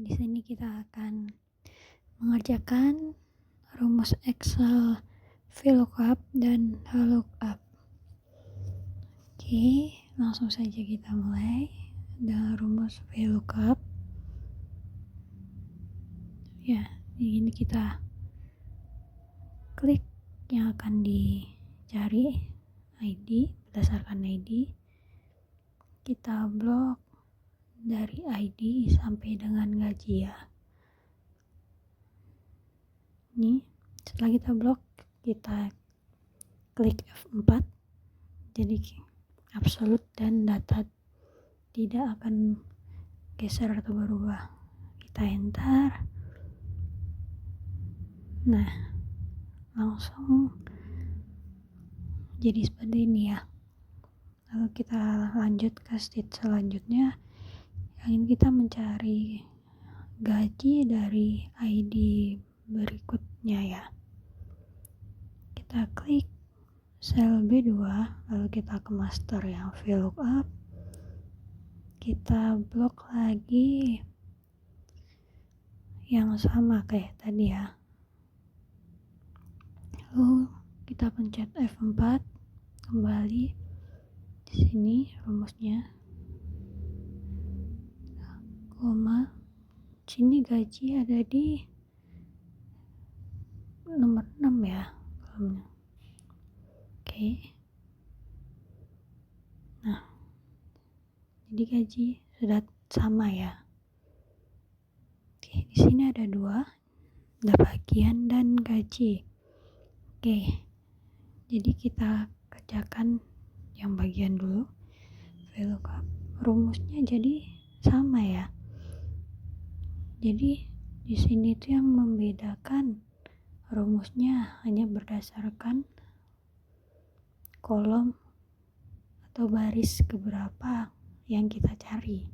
di sini kita akan mengerjakan rumus Excel VLOOKUP dan LOOKUP. Oke, langsung saja kita mulai dengan rumus VLOOKUP. Ya, di sini kita klik yang akan dicari ID berdasarkan ID. Kita blok dari ID sampai dengan gaji ya. Ini setelah kita blok, kita klik F4, jadi absolut dan data tidak akan geser atau berubah. Kita enter. Nah, langsung jadi seperti ini ya. Lalu kita lanjut ke sheet selanjutnya. Yang ini kita mencari gaji dari ID berikutnya ya. Kita klik sel B2, lalu kita ke master yang VLOOKUP. Kita blok lagi yang sama kayak tadi ya. Lalu kita pencet F4 kembali. Di sini rumusnya koma, sini gaji ada di nomor 6 ya. Oke. Nah, jadi gaji sudah sama ya. Oke, di sini ada dua, ada bagian dan gaji. Oke, jadi kita kerjakan yang bagian dulu. VLOOKUP rumusnya jadi sama ya. Jadi di sini tuh yang membedakan rumusnya hanya berdasarkan kolom atau baris keberapa yang kita cari.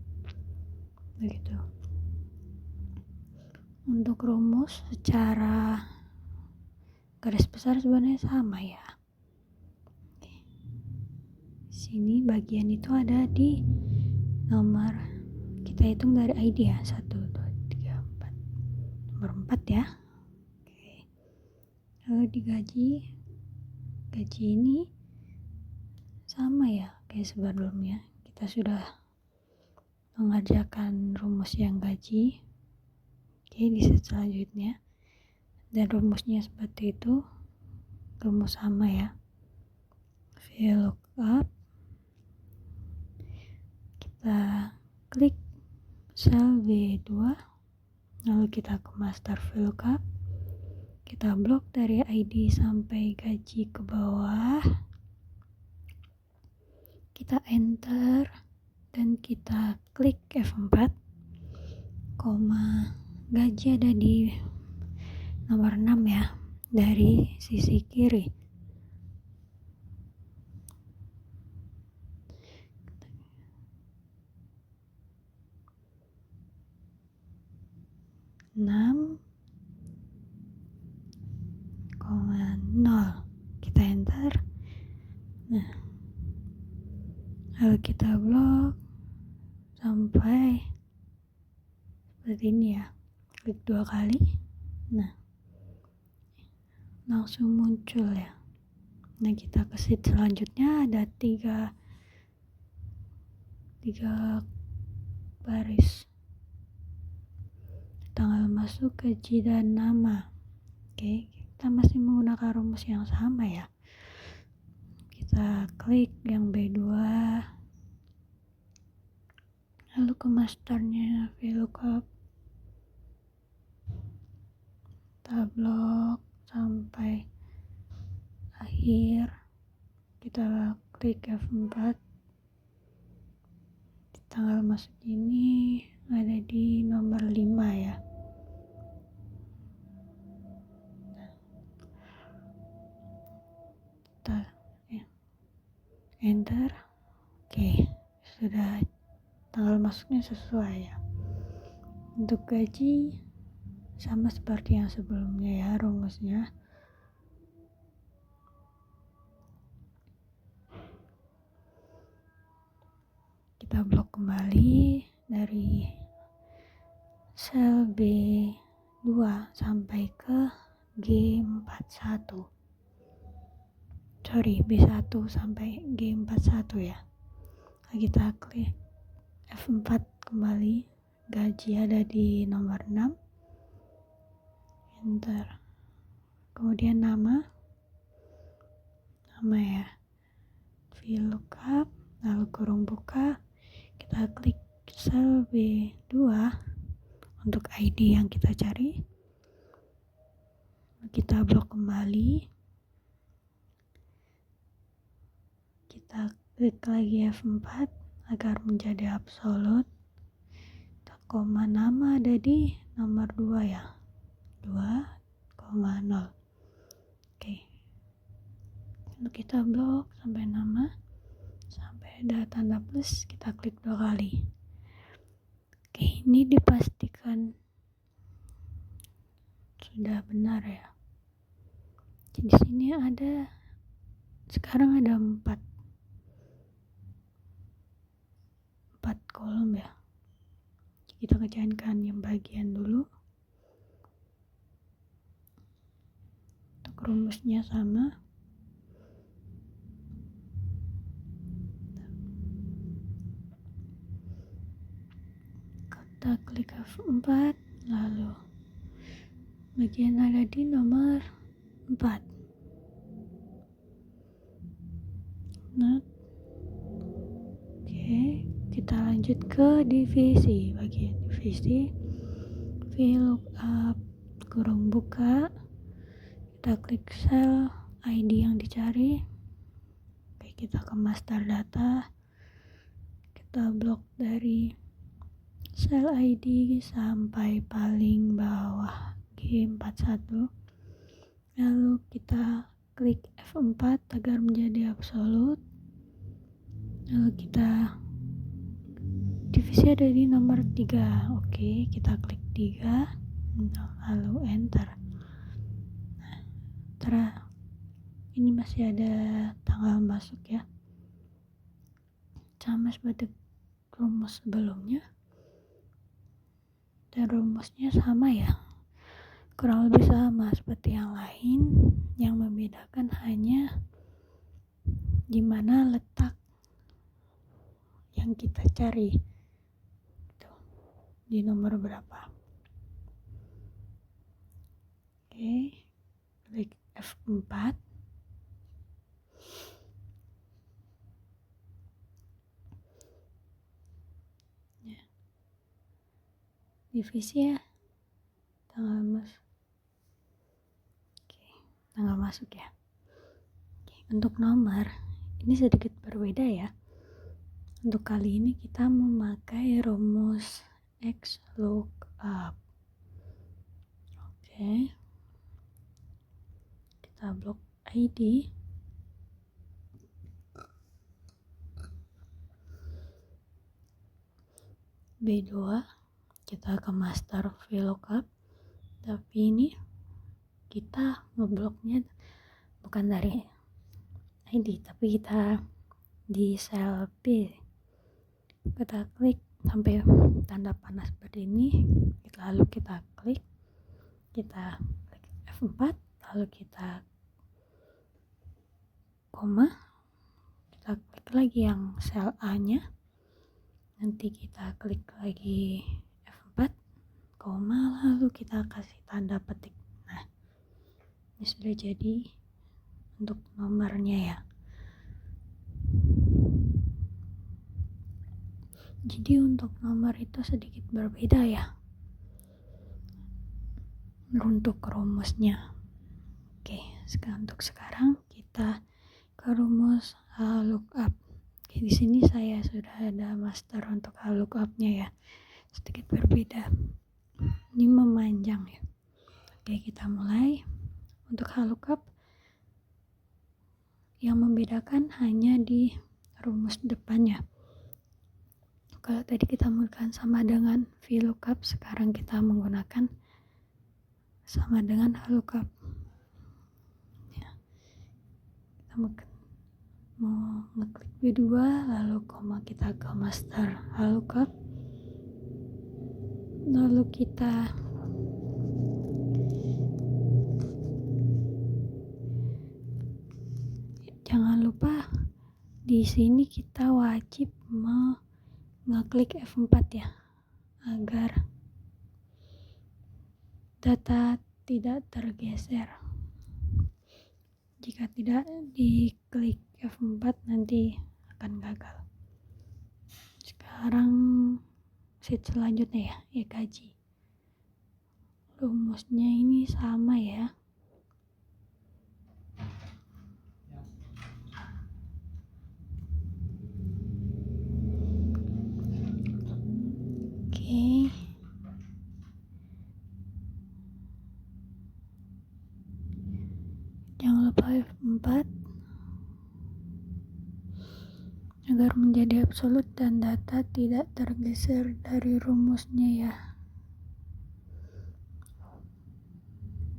Begitu. Untuk rumus secara garis besar sebenarnya sama ya. Oke. Sini bagian itu ada di nomor, kita hitung dari ID ya, 1, 2, 3, 4, nomor 4 ya. Oke. Lalu di gaji ini sama ya kayak sebelumnya, kita sudah mengerjakan rumus yang gaji. Oke, di set selanjutnya dan rumusnya seperti itu, rumus sama ya. VLOOKUP, kita klik sel B2, lalu kita ke master VLOOKUP, kita blok dari ID sampai gaji ke bawah, kita enter dan kita klik F4, koma, gaji ada di nomor 6 ya, dari sisi kiri. Enam, 0, kita enter. Nah, lalu kita blok sampai seperti ini ya, klik 2 kali. Nah, langsung muncul ya. Nah, kita ke sheet selanjutnya, ada tiga baris, tanggal masuk, gaji, dan nama. Oke, kita masih menggunakan rumus yang sama ya. Kita klik yang B2, lalu ke masternya VLOOKUP, kita blok sampai akhir, kita klik F4. Tanggal masuk ini ada di nomor 5 ya. Kita enter. Oke, sudah tanggal masuknya sesuai ya. Untuk gaji sama seperti yang sebelumnya ya rumusnya. Kita blok kembali dari sel B2 sampai ke G41. B1 sampai G41 ya. Kita klik F4 kembali, gaji ada di nomor 6, enter. Kemudian nama ya, VLOOKUP, lalu kurung buka, kita klik sel B2 untuk ID yang kita cari, kita blok kembali, kita klik lagi F4 agar menjadi absolut, koma nama ada di nomor 2 ya, 2,0. Oke, lalu kita blok sampai nama, sampai ada tanda plus, kita klik 2 kali. Oke, ini dipastikan sudah benar ya. Di sini sekarang ada 4 kolom ya. Kita kerjakan yang bagian dulu. Untuk rumusnya sama. Kita klik F4, lalu bagian ada di nomor 4. Oke, kita lanjut ke divisi. Bagian divisi, VLOOKUP kurung buka, kita klik sel ID yang dicari. Oke, kita ke master data, kita blok dari sel ID sampai paling bawah G41, lalu kita klik F4 agar menjadi absolut, lalu kita divisi ada di nomor 3. Oke, kita klik 3, lalu enter. Nah, ini masih ada tanggal masuk ya, sama seperti rumus sebelumnya, dan rumusnya sama ya, kurang lebih sama seperti yang lain. Yang membedakan hanya di mana letak yang kita cari, di nomor berapa. Oke, klik F4. Ya. Divisi ya, tanggal masuk ya. Oke, untuk nomor ini sedikit berbeda ya. Untuk kali ini kita memakai rumus XLOOKUP. Oke, kita blok ID, B2, kita ke master VLOOKUP, tapi ini kita ngebloknya bukan dari ID, tapi kita di sel B. Kita klik sampai tanda panah seperti ini, lalu kita klik F4, lalu kita koma, kita klik lagi yang sel A nya, nanti kita klik lagi F4, koma, lalu kita kasih tanda petik. Nah, ini sudah jadi untuk nomornya ya. Jadi untuk nomor itu sedikit berbeda ya untuk rumusnya. Oke, untuk sekarang kita ke rumus lookup. Oke, di sini saya sudah ada master untuk lookup-nya ya. Sedikit berbeda. Ini memanjang ya. Oke, kita mulai. Untuk lookup yang membedakan hanya di rumus depannya. Kalau tadi kita menggunakan sama dengan VLOOKUP, sekarang kita menggunakan sama dengan lookup. Ya. Kita mau ngeklik B2, lalu koma, kita ke master lookup, lalu lalu kita jangan lupa di sini kita wajib ngeklik F4 ya, agar data tidak tergeser. Jika tidak diklik F4 nanti akan gagal. Sekarang sheet selanjutnya ya, EKG. Rumusnya ini sama ya. Oke. Jangan lupa F4 agar menjadi absolut dan data tidak tergeser dari rumusnya ya.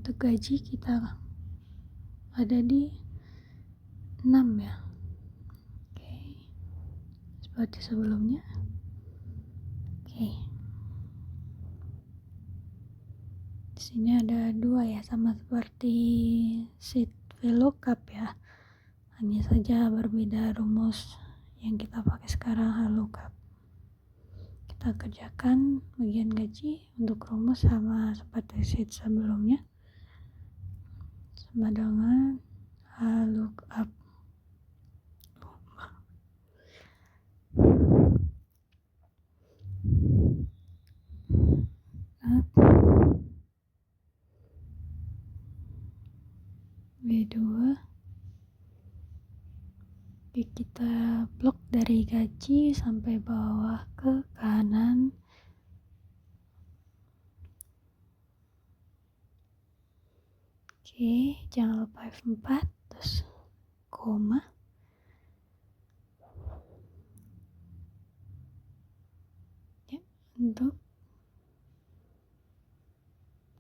Untuk gaji kita ada di 6 ya. Oke. Seperti sebelumnya. Oke. Di sini ada 2 ya, sama seperti sheet VLOOKUP ya. Hanya saja berbeda rumus yang kita pakai sekarang, VLOOKUP. Kita kerjakan bagian gaji untuk rumus sama seperti sheet sebelumnya, sama dengan VLOOKUP. B2. Oke, kita blok dari gaji sampai bawah ke kanan. Oke, jangan lupa F4 terus koma. Ya, untuk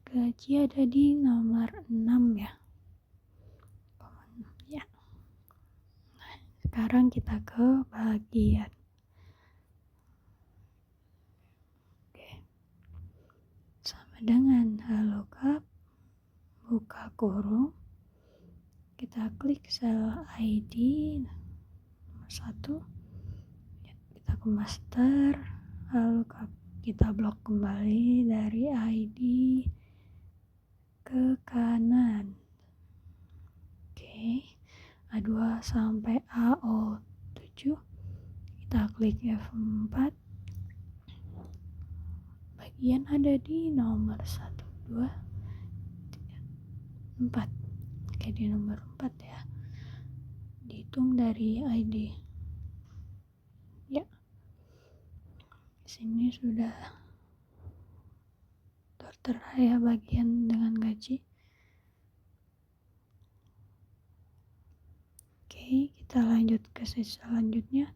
gaji ada di nomor 6 ya. Ya. Nah, sekarang kita ke bagian. Oke. Sama dengan VLOOKUP, buka kurung. Kita klik sel ID nomor 1. Ya, kita ke master, VLOOKUP. Kita blok kembali dari ID ke kanan. Oke, A2 sampai AO7. Kita klik F4. Bagian ada di nomor 1, 2, 3, 4. Oke, di nomor 4 ya. Dihitung dari ID. Ya. Di sini sudah tertera ya bagian dengan gaji. Oke, kita lanjut ke sheet selanjutnya.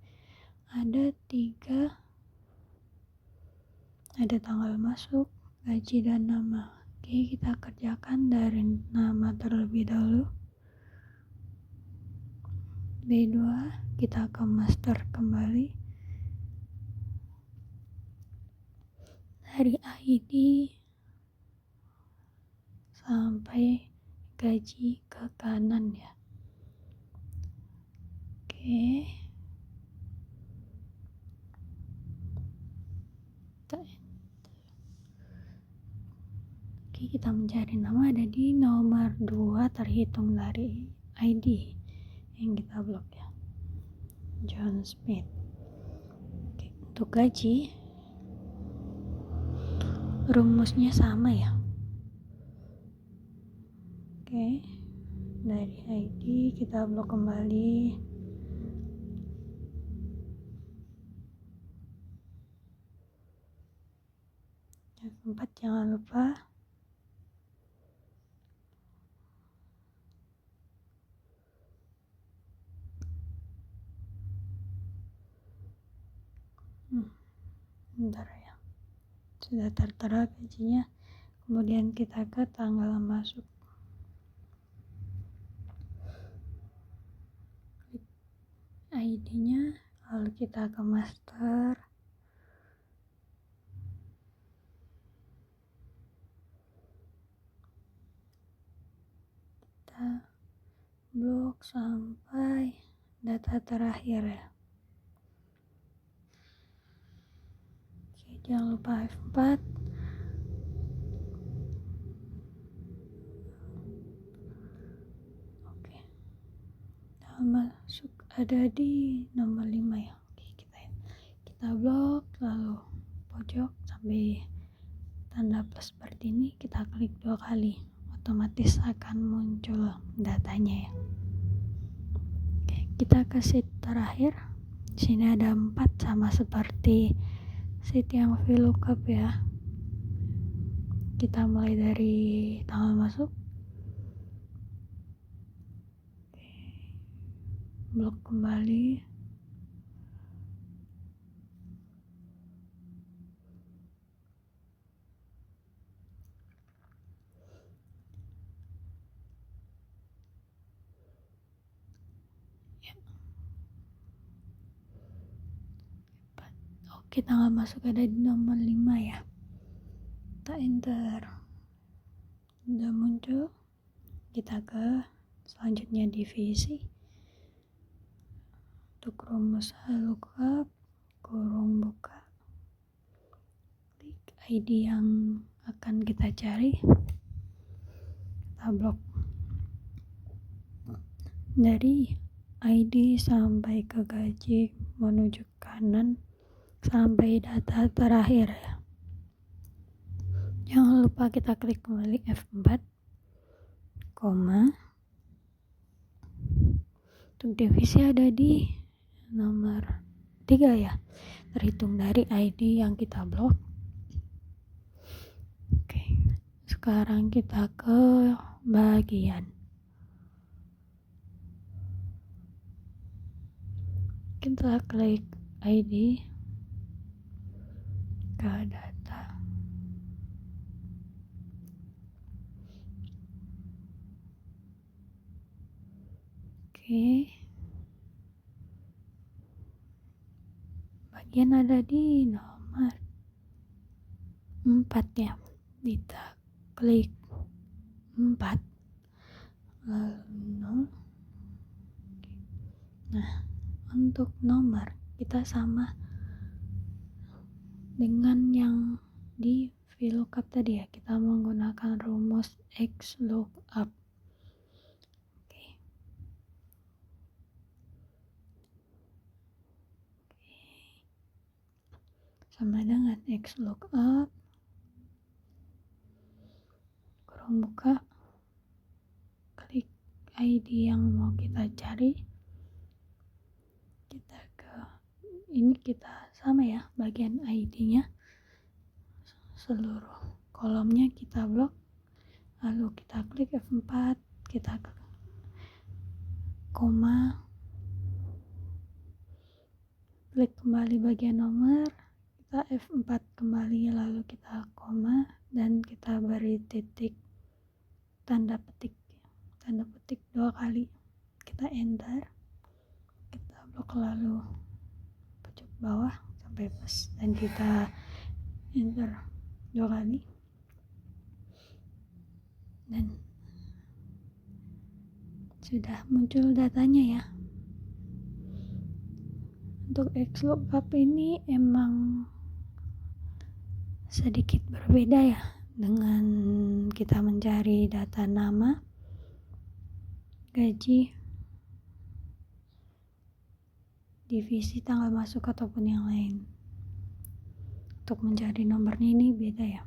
Ada 3, ada tanggal masuk, gaji, dan nama. Oke, kita kerjakan dari nama terlebih dahulu. B2, kita ke master kembali. Dari ID sampai gaji ke kanan ya. Oke. Oke, kita mencari nama ada di nomor 2 terhitung dari ID yang kita blok ya. John Smith. Oke, untuk gaji rumusnya sama ya. Oke, dari ID kita blok kembali. F4 jangan lupa. Bentar ya. Sudah tertera gajinya. Kemudian kita ke tanggal masuk. Klik ID-nya, lalu kita ke master. kita blok sampai data terakhir ya. Oke, jangan lupa F4. Oke, masuk ada di nomor 5 ya. Oke, kita blok, lalu pojok sampai tanda plus seperti ini, kita klik 2 kali, otomatis akan muncul datanya ya. Oke, kita ke sheet terakhir. Sini ada 4 sama seperti sheet yang VLOOKUP ya. Kita mulai dari tanggal masuk. Oke, blok kembali. Oke, tanggal masuk ada di nomor 5 ya. Kita enter. Udah muncul. Kita ke selanjutnya divisi. Untuk rumus lookup, kurung buka. Klik ID yang akan kita cari. Kita blok. Dari ID sampai ke gaji menuju kanan sampai data terakhir ya. Jangan lupa kita klik kembali F4, koma. Untuk divisi ada di nomor 3 ya, terhitung dari ID yang kita blok. Oke, sekarang kita ke bagian. Kita klik ID ke data. Oke, bagian ada di nomor 4 ya. Kita klik 4 lalu 0. Nah, untuk nomor kita sama dengan yang di VLOOKUP tadi ya, kita menggunakan rumus XLOOKUP. Oke. Sama dengan XLOOKUP, kurung buka, klik ID yang mau kita cari. Ini kita sama ya, bagian ID-nya seluruh kolomnya kita blok, lalu kita klik F4, kita koma, klik kembali bagian nomor, kita F4 kembali, lalu kita koma dan kita beri titik tanda petik 2 kali, kita enter, kita blok lalu pojok bawah sampai pas dan kita enter 2 kali dan sudah muncul datanya ya. Untuk XLOOKUP ini emang sedikit berbeda ya dengan kita mencari data nama, gaji, divisi, tanggal masuk ataupun yang lain. Untuk mencari nomornya ini beda ya.